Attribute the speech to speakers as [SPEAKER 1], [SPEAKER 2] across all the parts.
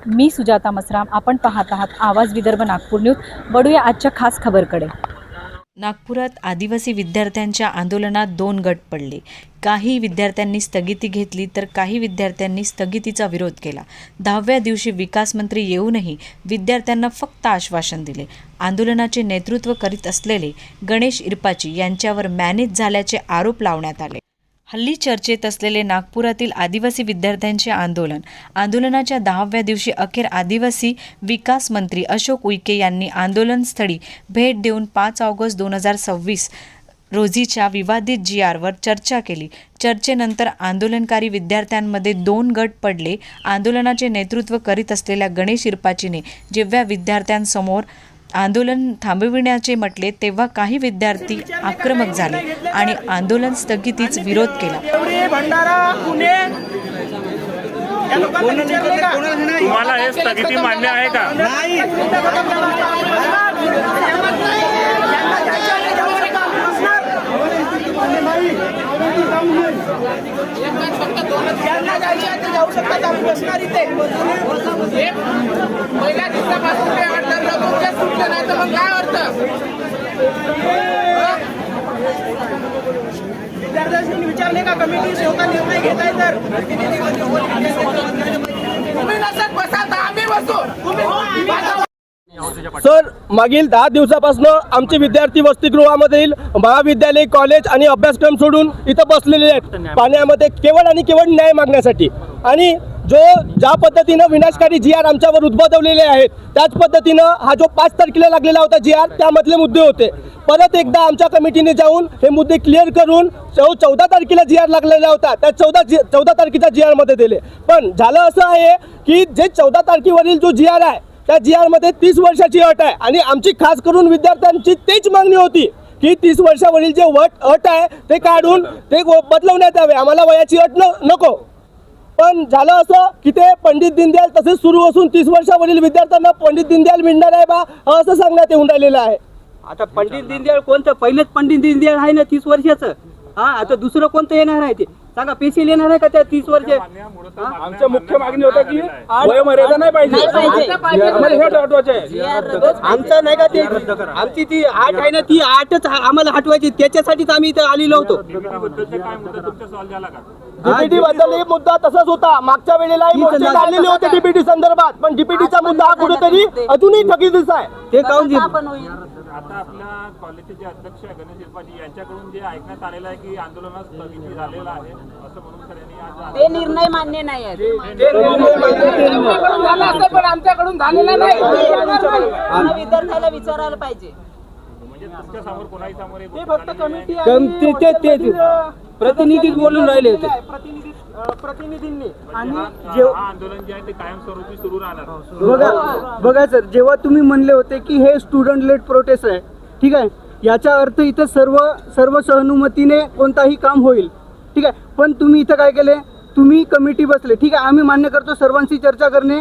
[SPEAKER 1] मी सुजाता मसराम. आपण पाहत आहात आवाज विदर्भ नागपूर न्यूज. वळूया आजच्या खास खबरकडे. नागपुरात आदिवासी विद्यार्थ्यांच्या आंदोलनात 2 गट पडले. काही विद्यार्थ्यांनी स्थगिती घेतली तर काही विद्यार्थ्यांनी स्थगितीचा विरोध केला. 10व्या दिवशी विकास मंत्री येऊनही विद्यार्थ्यांना फक्त आश्वासन दिले. आंदोलनाचे नेतृत्व करीत असलेले गणेश इरपाची यांच्यावर मॅनेज झाल्याचे आरोप लावण्यात आले. हल्ली चर्चेत असलेले नागपुरातील आदिवासी विद्यार्थ्यांचे आंदोलनाच्या 10व्या दिवशी अखेर आदिवासी विकास मंत्री अशोक उईके यांनी आंदोलनस्थळी भेट देऊन 5 ऑगस्ट 2026 रोजीच्या विवादित GRवर चर्चा केली. चर्चेनंतर आंदोलनकारी विद्यार्थ्यांमध्ये 2 गट पडले. आंदोलनाचे नेतृत्व करीत असलेल्या गणेश इरपाचीने जेव्हा विद्यार्थ्यांसमोर आंदोलन थांबविण्याचे म्हटले तेव्हा काही विद्यार्थी आक्रमक झाले आणि आंदोलन स्थगितीच विरोध केला.
[SPEAKER 2] तुम्हाला हे स्थगिती मान्य आहे का?
[SPEAKER 3] पहिल्या दिवसापासून सुटलं नाही तर मग काय अर्थ? विद्यार्थ्यांनी विचारले का कमिटी सेवका निर्णय घेताय तर तुम्ही नसत बसा तर आम्ही बसू.
[SPEAKER 4] सर, मागील 10 दिवसापासून आमचे विद्यार्थी वसतिगृहामधील महाविद्यालय, कॉलेज आणि अभ्यासक्रम सोडून इथं बसलेले आहेत पाण्यामध्ये केवळ आणि केवळ न्याय मागण्यासाठी. आणि ज्या पद्धतीनं विनाशकारी GR आमच्यावर उद्भवलेले आहेत त्याच पद्धतीनं हा जो 5 तारखेला लागलेला होता GR त्यामधले मुद्दे होते. परत एकदा आमच्या कमिटीने जाऊन हे मुद्दे क्लिअर करून 14 तारखेला GR लागलेला होता त्या 14 तारखेच्या GR मध्ये दिले. पण झालं असं आहे की जे 14 तारखेवरील जो GR आहे त्या GR मध्ये 30 वर्षाची अट आहे आणि आमची खास करून विद्यार्थ्यांची तेच मागणी होती की 30 वर्षावरील जे अट आहे ते काढून ते बदलवण्यात यावे. आम्हाला वयाची अट नको. पण झालं असं की ते पंडित दीनदयाल तसेच सुरू असून 30 वर्षावरील विद्यार्थ्यांना पंडित दीनदयाल मिळणार आहे बा असं सांगण्यात येऊन राहिलेलं आहे.
[SPEAKER 5] आता पंडित दीनदयाल कोणतं? पहिलेच पंडित दीनदयाल आहे ना 30 वर्षाचं. आता दुसरं कोणतं येणार आहे ते सांगा? पेशील येणार आहे का त्या 30 वर्ष?
[SPEAKER 4] आमच्या मुख्य मागणी होता की वयोमर्यादा नाही पाहिजे.
[SPEAKER 5] आमचं नाही का ते आमची ती 8 आहे ना ती 8च आम्हाला हटवायची. त्याच्यासाठीच आम्ही इथं आलेलो होतो.
[SPEAKER 4] डीपीटी बद्दल एक मुद्दा तसाच होता. मागच्या वेळेलाही मोर्चे काढलेले होते डीपीटी संदर्भात, पण डीपीटीचा मुद्दा हा कुठेतरी अजूनही थकीतच आहे.
[SPEAKER 5] ते काऊन
[SPEAKER 2] आता आपल्या कॉलेजचे जे अध्यक्ष आहे गणेश इरपाची यांच्याकडून जे ऐकण्यात आलेलं आहे की आंदोलनात स्थगिती झालेलं आहे असं म्हणून सगळ्यांनी आज
[SPEAKER 6] ते निर्णय मान्य नाही आहे.
[SPEAKER 3] पण आमच्याकडून झालेला नाही.
[SPEAKER 6] विद्यार्थ्याला विचारायला पाहिजे.
[SPEAKER 2] म्हणजे तुमच्या समोर कोणाही समोर एक
[SPEAKER 3] ते फक्त कमिटी आहे.
[SPEAKER 5] प्रतिनिधीच बोलून राहिले होते.
[SPEAKER 3] प्रतिनिधींनी
[SPEAKER 2] आणि आंदोलन जे आहे ते कायमस्वरूपी सुरू राहणार.
[SPEAKER 5] बघा सर, जेव्हा तुम्ही म्हणले होते की हे स्टुडंट लेट प्रोटेस्ट आहे, ठीक आहे, याचा अर्थ इथं सर्व सहनुमतीने कोणताही काम होईल, ठीक आहे. पण तुम्ही इथं काय केले? तुम्ही कमिटी बसले, ठीक आहे, आम्ही मान्य करतो सर्वांशी चर्चा करणे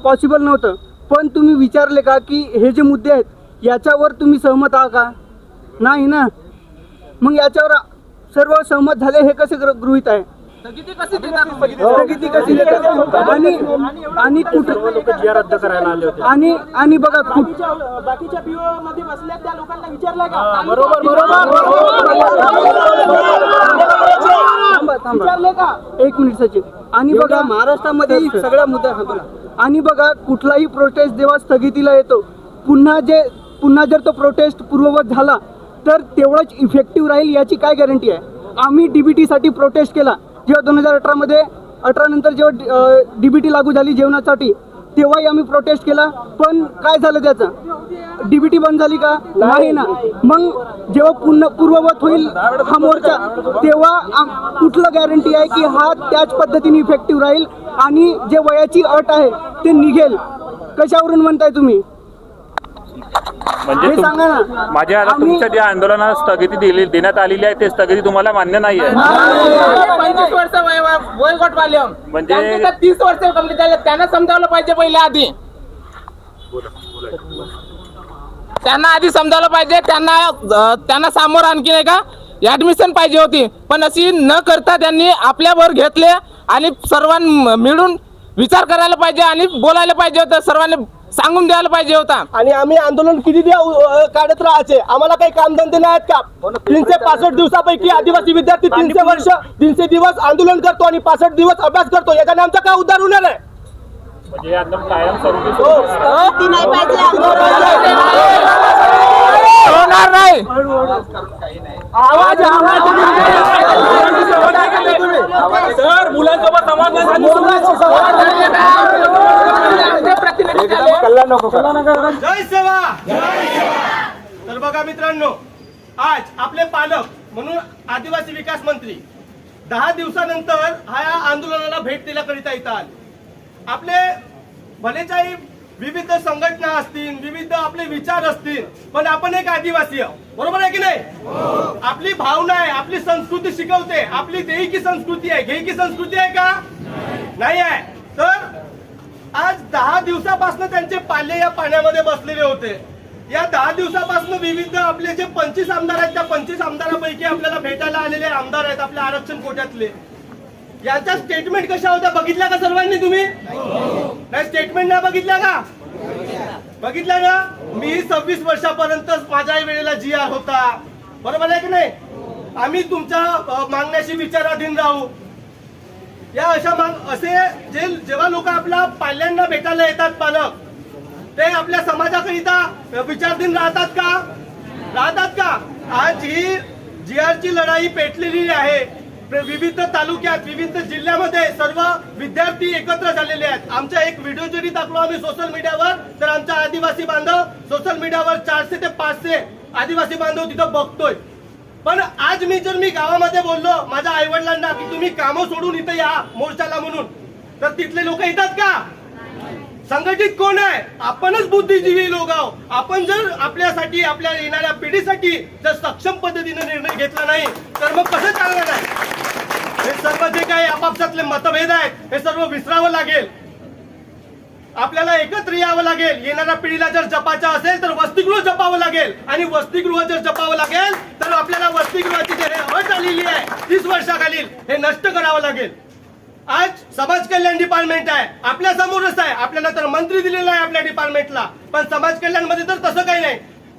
[SPEAKER 5] पॉसिबल नव्हतं. पण तुम्ही विचारले का की हे जे मुद्दे आहेत याच्यावर तुम्ही सहमत आहात का? नाही ना. मग याच्यावर सर्व सहमत झाले हे कसे गृहीत आहे?
[SPEAKER 3] स्थगिती कशी देतात?
[SPEAKER 5] आणि कुठे रद्द करायला आले होते आणि बघा
[SPEAKER 3] बाकीच्या PO मध्ये बसल्या त्या लोकांना विचारलं का? विचारले का?
[SPEAKER 5] एक मिनिट सचिव. आणि बघा महाराष्ट्रामध्ये सगळा मुद्दा आणि बघा कुठलाही प्रोटेस्ट जेव्हा स्थगितीला येतो पुन्हा जर तो प्रोटेस्ट पूर्ववत झाला तर तेवढंच इफेक्टिव्ह राहील याची काय गॅरंटी आहे? आम्ही DBT साठी प्रोटेस्ट केला जेव्हा 2018 नंतर जेव्हा DBT लागू झाली जेवणासाठी तेव्हाही आम्ही प्रोटेस्ट केला. पण काय झालं त्याचं? DBT बंद झाली का? नाही ना. मग जेव्हा पूर्ववत होईल हा मोर्चा तेव्हा कुठलं गॅरंटी आहे की हा त्याच पद्धतीने इफेक्टिव्ह राहील आणि जे वयाची अट आहे ते निघेल? कशावरून म्हणताय तुम्ही?
[SPEAKER 2] म्हणजे
[SPEAKER 5] सांगा ना.
[SPEAKER 2] माझ्या आता तुमच्या ज्या आंदोलनाला स्थगिती देण्यात आलेली आहे ते स्थगिती तुम्हाला मान्य नाही आहे.
[SPEAKER 3] 25 वर्ष वयोगट वाले
[SPEAKER 2] म्हणजे
[SPEAKER 3] 30 वर्ष कंप्लीट झाले. त्यांना समजावलं पाहिजे पहिले आधी. त्यांना आधी समजावलं पाहिजे. त्यांना समोर आणखी नाही का ऍडमिशन पाहिजे होती, पण अशी न करता त्यांनी आपल्यावर घेतले आणि सर्वांना मिळून विचार करायला पाहिजे आणि बोलायला पाहिजे होतं, सर्वांनी सांगून द्यायला पाहिजे होता.
[SPEAKER 4] आणि आम्ही आंदोलन किती काढत राहायचे, आम्हाला काही कामधंदे नाही आहेत का? 365 दिवसापैकी आदिवासी विद्यार्थी 300 दिवस आंदोलन करतो आणि 65 दिवस अभ्यास करतो, याच्याने आमचा काय उद्धार होणार आहे?
[SPEAKER 2] म्हणजे एकदम कायमस्वरूपी
[SPEAKER 6] ती नाही पाहिजे आंदोलन.
[SPEAKER 3] होणार नाही.
[SPEAKER 4] सर, मुलांसोबत जय सेवा. तर बघा मित्रांनो, आज आपले पालक म्हणून आदिवासी विकास मंत्री 10 दिवसानंतर हा आंदोलनाला भेट दिल्याकरिता येतात. आपले भलेचाही विविध संघटना असतील, विविध आपले विचार असतील, पण आपण एक आदिवासी आहोत, बरोबर आहे की नाही? आपली भावना आहे, आपली संस्कृती शिकवते, आपली देही संस्कृती आहे, घेई संस्कृती आहे का? नाही आहे. तर आज 10 दिवसापासून त्यांचे पाले या पाण्यामध्ये बसलेले होते. या 10 दिवसापासून विविध आपले जे 25 आमदार आहेत, त्या 25 आमदारांपैकी आपल्याला भेटायला आलेले आमदार आहेत आपल्या आरक्षण कोट्यातले. यांच्या स्टेटमेंट कशा होत्या बघितल्या का सर्वांनी? तुम्ही नाही स्टेटमेंट नाही बघितल्या का? बघितल्या ना? मी 26 वर्षापर्यंत माझ्या वेळेला GR होता, बरोबर आहे की नाही? आम्ही तुमच्या मागण्याशी विचाराधीन राहू. या असे जेव्हा लोक आपल्या पाल्यांना भेटायला येतात पालक, ते आपल्या समाजाकरिता विचारधीन राहतात का? राहतात का? आज ही GRची लढाई पेटलेली आहे. विविध तालुक्यात, विविध जिल्ह्यामध्ये सर्व विद्यार्थी एकत्र झालेले आहेत. आमचा एक व्हिडिओ जरी टाकलो आम्ही सोशल मीडियावर, तर आमचा आदिवासी बांधव सोशल मीडियावर 400 ते 500 आदिवासी बांधव तिथं बघतोय. पण आज मी गावामध्ये बोललो माझ्या आईवडिलांना की तुम्ही कामं सोडून इथं या मोर्चाला म्हणून, तर तिथले लोक येतात का? संघटित कोण आहे? आपणच बुद्धिजीवी लोक आहोत. आपण जर आपल्यासाठी, आपल्या येणाऱ्या पिढीसाठी जर सक्षम पद्धतीने निर्णय घेतला नाही, तर मग कसं चालणार आहे? हे सर्व जे काही आपापसातले मतभेद आहेत, हे सर्व विसरावं लागेल. आपल्याला एकत्र यावं लागेल. येणाऱ्या पिढीला जर जपायचं असेल तर वसतिगृह जपावं लागेल, आणि वसतिगृह जर जपावं लागेल तर आपल्याला वसतिगृहाची जे अट आलेली आहे 30 वर्षाखालील, हे नष्ट करावं लागेल. आज समाज कल्याण डिपार्टमेंट आहे, आपल्या समोरच आहे. आपल्याला तर मंत्री दिलेला आहे आपल्या डिपार्टमेंटला, पण समाज कल्याण मध्ये तर तसं काही नाही.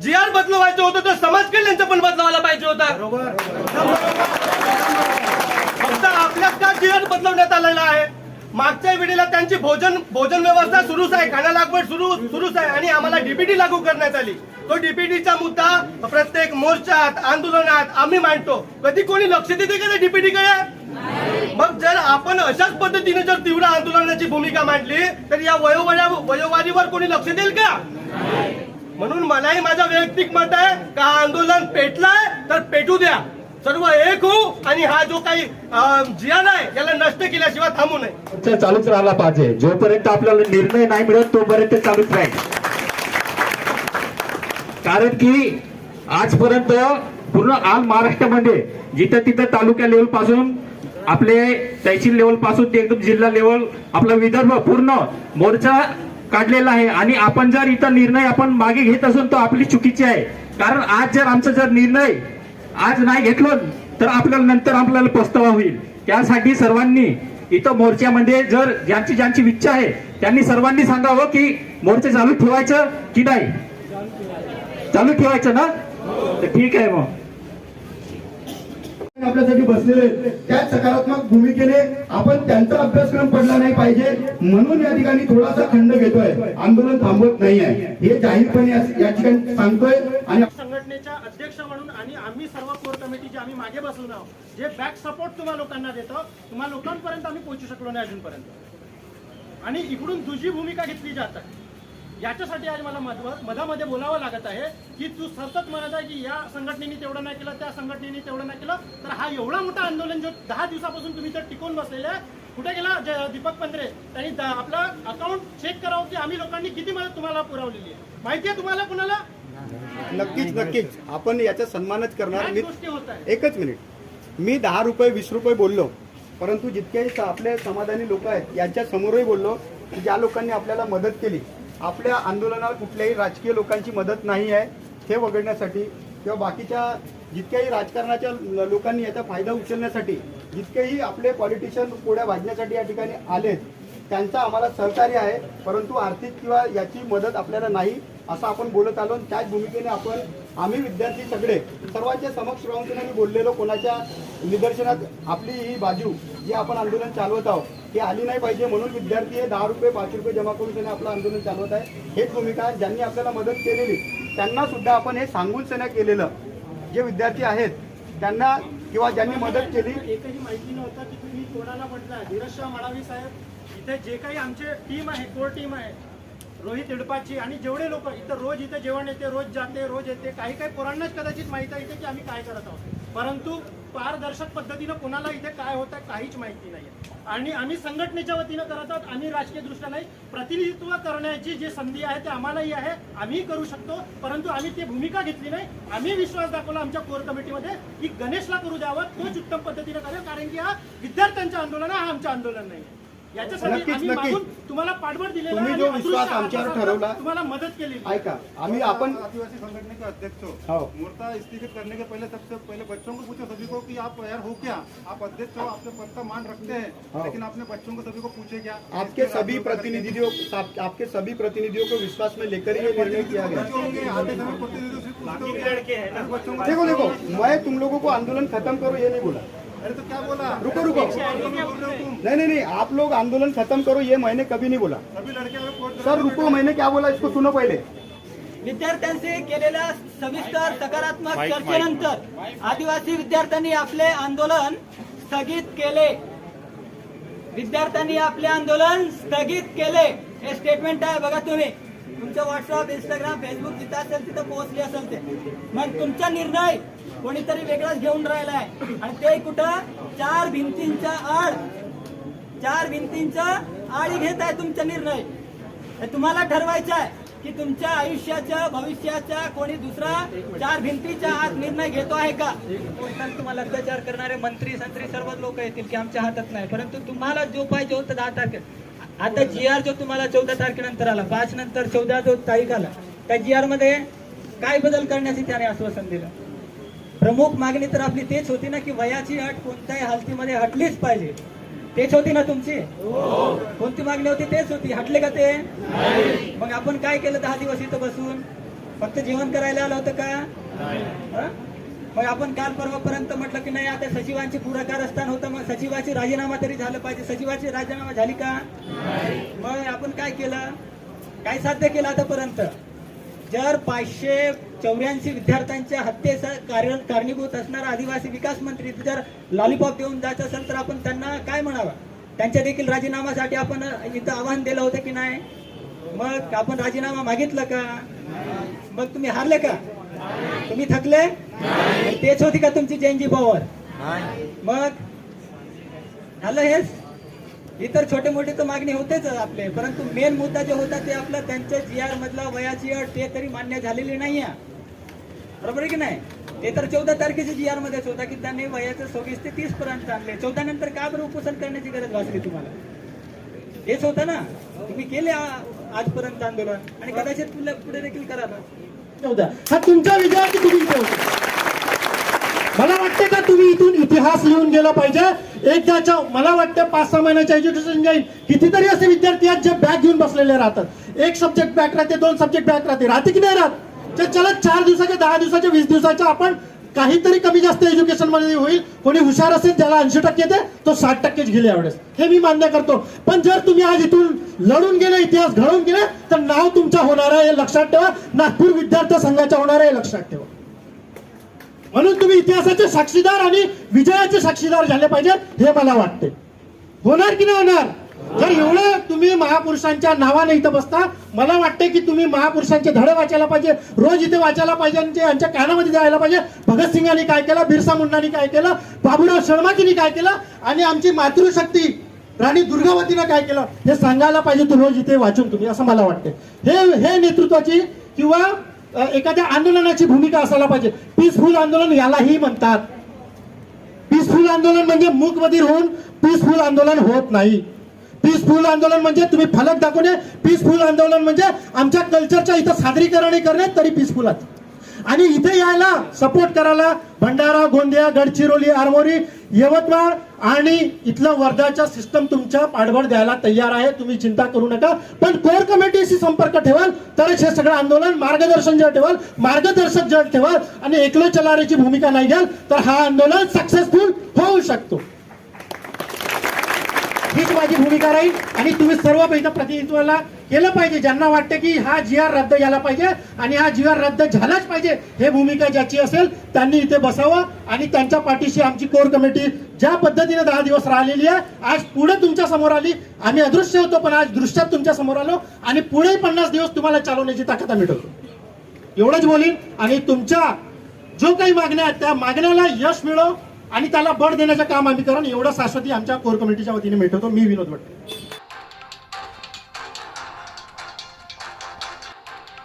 [SPEAKER 4] GR बदलवायचं होतं तर समाज कल्याणचं पण बदलावायला पाहिजे होता. फक्त आपल्याच का GR बदलवण्यात आलेला आहे? मागच्या वेळेला त्यांची भोजन व्यवस्था सुरूच आहे, खाना लागवड सुरूच आहे, आणि आम्हाला DPT लागू करण्यात आली. तो DPTचा मुद्दा प्रत्येक मोर्चात, आंदोलनात आम्ही मांडतो. कधी कोणी लक्ष देते का DPT कडे? मग जर आपण अशाच पद्धतीने जर तीव्र आंदोलनाची भूमिका मांडली तर या वयोवारीवर कोणी लक्ष देईल का? म्हणून मलाही माझं वैयक्तिक मत आहे का आंदोलन पेटलाय तर पेटू द्या, सर्व एक होऊ, आणि हा जो काही GR आहे याला नष्ट केल्याशिवाय थांबू नये.
[SPEAKER 7] चालूच राहिला पाहिजे. जोपर्यंत आपल्याला निर्णय नाही मिळत तोपर्यंत चालूच राहील. कारण की आजपर्यंत पूर्ण ऑल महाराष्ट्रामध्ये जिथं तिथं तालुक्या लेवल पासून, आपले तहसील लेवल पासून ते एकदम जिल्हा लेवल, आपला विदर्भ पूर्ण मोर्चा काढलेला आहे. आणि आपण जर इथं निर्णय आपण मागे घेत असून तर आपली चुकीची आहे. कारण आज जर आमचा जर निर्णय आज नाही घेतलो तर आपल्याला नंतर आपल्याला पस्तावा होईल. त्यासाठी सर्वांनी इथं मोर्चामध्ये जर ज्यांची इच्छा आहे त्यांनी सर्वांनी सांगावं की मोर्चा चालू ठेवायचं की नाही. चालू ठेवायचं ना? तर ठीक आहे. मग
[SPEAKER 8] आपल्यासाठी बसलेले त्या सकारात्मक भूमिकेने आपण त्यांचा अभ्यासक्रम पडला नाही पाहिजे म्हणून या ठिकाणी थोडासा खंड घेतोय, आंदोलन थांबवत नाही आहे हे जाहीरपणे या ठिकाणी सांगतोय. आणि
[SPEAKER 9] संघटनेच्या अध्यक्ष म्हणून आणि आम्ही सर्व कोर कमिटी जे आम्ही मागे बसलो आहोत, जे बॅक सपोर्ट तुम्हाला लोकांना देतो, तुम्हाला लोकांपर्यंत आम्ही पोहोचू शकलो नाही अजूनपर्यंत, आणि इकडून दुसरी भूमिका घेतली जात आहे. याच्यासाठी आज मला मधामध्ये बोलावं लागत आहे की तू सतत म्हणत आहे की या संघटनेने तेवढं नाही केलं, त्या संघटनेने तेवढं नाही केलं. तर हा एवढा मोठा आंदोलन जो 10 दिवसापासून तुम्ही तर टिकून बसलेले आहे, कुठे गेला दीपक पंधरे? त्यांनी आपला अकाउंट चेक करावं की आम्ही लोकांनी किती मदत तुम्हाला पुरवलेली आहे. माहिती आहे तुम्हाला कुणाला?
[SPEAKER 5] नक्कीच आपण याचा सन्मानच करणार.
[SPEAKER 9] गोष्टी होत आहे.
[SPEAKER 5] एकच मिनिट, मी 10 रुपये 20 रुपये बोललो, परंतु जितकेही आपले समाधानी लोक आहेत यांच्या समोरही बोललो की ज्या लोकांनी आपल्याला मदत केली, आपल्या आंदोलनाला कुठल्याही राजकीय लोकांची मदत नाही आहे हे वगळण्यासाठी, किंवा बाकीच्या जितक्याही राजकारणाच्या लोकांनी याचा फायदा उचलण्यासाठी, जितकेही आपले पॉलिटिशियन पोळ्या वाजण्यासाठी या ठिकाणी आलेत, त्यांचा आम्हाला सहकार्य आहे, परंतु आर्थिक किंवा याची मदत आपल्याला नाही असं आपण बोलत आलो. त्याच भूमिकेने आम्ही विद्यार्थी सगळे सर्वांच्या समक्ष राहून त्यांनी बोललेलो, कोणाच्या निदर्शनात आपली ही बाजू जी आपण आंदोलन चालवत आहोत ही आली नाही पाहिजे, म्हणून विद्यार्थी हे 10 रुपये 5 रुपये जमा करून त्यांनी आपलं आंदोलन चालवत आहे. हेच भूमिका ज्यांनी आपल्याला मदत केलेली त्यांना सुद्धा आपण हे सांगून सन्या केलेलं, जे विद्यार्थी आहेत त्यांना किंवा ज्यांनी मदत केली.
[SPEAKER 9] एकही माहिती नव्हतं की तुम्ही कोणाला म्हटलं. धीरज शाह मडावी साहेब, इथे जे काही आमचे टीम आहे, कोर टीम आहे, रोहित इडपाची आणि जेवढे लोक इथं रोज इथे जेवण येते, रोज जाते, रोज येते, काही पोरांनाच कदाचित माहिती आहे इथे की आम्ही काय करत आहोत, परंतु पारदर्शक पद्धतीनं कोणाला इथे काय होतं काहीच माहिती नाही. आणि आम्ही संघटनेच्या वतीनं करत आहोत, आम्ही राजकीय दृष्ट्या नाही. प्रतिनिधित्व करण्याची जी संधी आहे ते आम्हालाही आहे, आम्ही करू शकतो, परंतु आम्ही ती भूमिका घेतली नाही. आम्ही विश्वास दाखवला आमच्या कोर कमिटीमध्ये की गणेशला करू द्यावं, तोच उत्तम पद्धतीनं करेल, कारण की हा विद्यार्थ्यांचं आंदोलन आहे, हा आमचं आंदोलन नाही. याच्यासाठी आम्ही मागून तुम्हाला पाठबळ दिलेला,
[SPEAKER 5] तुम्ही जो विश्वास आमच्यावर ठरवला,
[SPEAKER 9] तुम्हाला मदद केली.
[SPEAKER 5] ऐका, आपण
[SPEAKER 10] आदिवासी संगठन के अध्यक्ष
[SPEAKER 5] हो.
[SPEAKER 10] मोर्चा स्थगित करने के पहले सबसे पहले बच्चों को पूछो सभी को कि आप तैयार हो क्या, आप अध्यक्ष हो, आपके पद का मान रखते हैं, लेकिन अपने बच्चों को सभी को पूछे क्या.
[SPEAKER 5] आपके सभी प्रतिनिधियों को विश्वास में लेकर ये निर्णय किया गया.
[SPEAKER 10] आते समय प्रतिनिधियों से पूछते हो बच्चों को.
[SPEAKER 5] देखो मैं तुम लोगों को आंदोलन खत्म करो ये नहीं बोला.
[SPEAKER 10] अरे तो क्या बोला,
[SPEAKER 5] रुको नहीं, आप लोग आंदोलन खत्म करो ये मैंने कभी नहीं बोला.
[SPEAKER 10] सभी लड़के हमें कोर्ट
[SPEAKER 5] सर रुको, मैंने क्या बोला इसको सुनो पहले.
[SPEAKER 6] विद्यार्थ्यांशी केलेल्या सविस्तर सकारात्मक चर्चेनंतर आदिवासी विद्यार्थ्यांनी आपले आंदोलन स्थगित केले. विद्यार्थ्यांनी आपले आंदोलन स्थगित केले हे स्टेटमेंट आहे, बघा तुम्ही तुमचं व्हॉट्सअप, इंस्टाग्राम, फेसबुक जिथं असेल तिथं पोहोचले असेल ते. मग तुमचा निर्णय कोणीतरी वेगळाच घेऊन राहिलाय आणि ते कुठं चार भिंतींच्या आडी घेत आहे तुमचा निर्णय. हे तुम्हाला ठरवायचं आहे की तुमच्या आयुष्याच्या भविष्याच्या कोणी दुसरा चार भिंतीच्या आत निर्णय घेतो आहे का. तुम्हाला अत्याचार करणारे मंत्री संत्री सर्व लोक येतील की आमच्या हातात नाही, परंतु तुम्हाला जो पाहिजे होतं 10 तारखेला. आता GR जो तुम्हाला 14 तारखेनंतर आला, 5 नंतर 14 जो तारीख आला, त्या GR मध्ये काय बदल करण्याचे त्याने आश्वासन दिलं. प्रमुख मागणी तर आपली तेच होती ना की वयाची अट कोणत्याही हालतीमध्ये हटलीच पाहिजे. तेच होती ना तुमची, कोणती मागणी होती तेच होती. हटले का ते? मग आपण काय केलं 10 दिवस इथं बसून? फक्त जेवण करायला आलं होतं का? मग आपण काल परवापर्यंत म्हटलं की नाही आता सचिवांची पुढाकारस्थान होतं, मग सचिवाची राजीनामा तरी झालं पाहिजे. सचिवाची राजीनामा झाली का? मग आपण काय केलं, काय साध्य केलं आतापर्यंत? जर 584 विद्यार्थ्यांच्या हत्येचा कारणीभूत असणारा आदिवासी विकास मंत्री जर लॉलीपॉप देऊन जायचं असेल तर आपण त्यांना काय म्हणावं? त्यांच्या देखील राजीनामासाठी आपण इथं आवाहन दिलं होतं की नाही? मग आपण राजीनामा मागितलं का? मग तुम्ही हारले का? तुम्ही थकले? तेच होती का तुमची चेंजी पॉवर? मग झालं हेच. इतर छोटे मोठे तर मागणी होतेच आपले, परंतु मेन मुद्दा जो होता ते आपला त्यांच्या GR मधला वयाची अट ते तरी मान्य झालेली नाही आहे, बरोबर आहे की नाही? ते तर 14 तारखेच्या GR मध्येच होता की त्यांनी वयाचं 24 ते 30 पर्यंत आणले. 14 नंतर का बरं उपोषण करण्याची गरज भासली तुम्हाला? हेच होतं ना, तुम्ही केले आजपर्यंत आंदोलन आणि कदाचित पुढे देखील करायला.
[SPEAKER 11] हा तुमचा विचार की तुम्ही मला वाटते का तुम्ही इथून इतिहास लिहून गेला पाहिजे. एकदाच्या मला वाटतं 5-6 महिन्याचं एज्युकेशन जाईल. कितीतरी असे विद्यार्थी आहेत जे बॅग घेऊन बसलेले राहतात. एक सब्जेक्ट बॅक राहते, 2 सब्जेक्ट बॅक राहते की नाही राहत? ते चला 4 दिवसाच्या 10 दिवसाच्या 20 दिवसाच्या आपण काहीतरी कमी जास्त एज्युकेशन मध्ये होईल. कोणी हुशार असेल ज्याला 80% येते तो 60%च गेले यावेळेस, हे मी मान्य करतो. पण जर तुम्ही आज इथून लढून गेले, इतिहास घडवून गेले तर नाव तुमचा होणार आहे हे लक्षात ठेवा. नागपूर विद्यार्थी संघाचा होणार आहे हे लक्षात ठेवा. म्हणून तुम्ही इतिहासाचे साक्षीदार आणि विजयाचे साक्षीदार झाले पाहिजेत हे मला वाटते. होणार की नाही होणार? जर एवढं तुम्ही महापुरुषांच्या नावाने इथं बसता, मला वाटते की तुम्ही महापुरुषांचे धडे वाचायला पाहिजे, रोज इथे वाचायला पाहिजे आणि यांच्या कानामध्ये जायला पाहिजे. भगतसिंगांनी काय केलं, बिरसा मुंडांनी काय केलं, बाबूराव शर्माजींनी काय केलं आणि आमची मातृशक्ती राणी दुर्गावतीनं काय केलं हे सांगायला पाहिजे तू रोज इथे वाचून तुम्ही, असं मला वाटते. हे नेतृत्वाची किंवा एखाद्या आंदोलनाची भूमिका असायला पाहिजे. पीसफुल आंदोलन यालाही म्हणतात. पीसफुल आंदोलन म्हणजे मूकबधीर होऊन पीसफुल आंदोलन होत नाही. पीसफुल आंदोलन म्हणजे तुम्ही फलक दाखवणे, पीसफुल आंदोलन म्हणजे आमच्या कल्चरच्या इथं सादरीकरण करणे तरी पीसफुल आहे. आणि इथे यायला सपोर्ट करायला भंडारा, गोंदिया, गडचिरोली, आरमोरी, यवतमाळ आणि इथलं वर्धाच्या सिस्टम तुमच्या पाठबळ द्यायला तयार आहे, तुम्ही चिंता करू नका. पण कोर कमिटीशी संपर्क ठेवाल तरच हे सगळं आंदोलन मार्गदर्शन जर ठेवाल, मार्गदर्शक जर ठेवाल आणि एकलो चलारीची भूमिका नाही घ्याल तर हा आंदोलन सक्सेसफुल होऊ शकतो. हीच माझी भूमिका राहील. आणि तुम्ही सर्व इथं प्रतिनिधित्वाला केलं पाहिजे. ज्यांना वाटतं की हा GR रद्द झाला पाहिजे आणि हा GR रद्द झालाच पाहिजे, हे भूमिका ज्याची असेल त्यांनी इथे बसावं. आणि त्यांच्या पाठीशी आमची कोर कमिटी ज्या पद्धतीने 10 दिवस राहिलेली आहे, आज पुढे तुमच्या समोर आली. आम्ही अदृश्य होतो पण आज दृश्यात तुमच्या समोर आलो आणि पुढे 50 दिवस तुम्हाला चालवण्याची ताकद आम्ही ठेवतो. एवढंच बोलीन. आणि तुमच्या जो काही मागण्या आहेत त्या मागण्याला यश मिळो आणि त्याला बळ देण्याचं काम आम्ही करू, एवढं शाश्वती आमच्या कोर कमिटीच्या वतीने मिळवतो. मी विनोद भट्ट.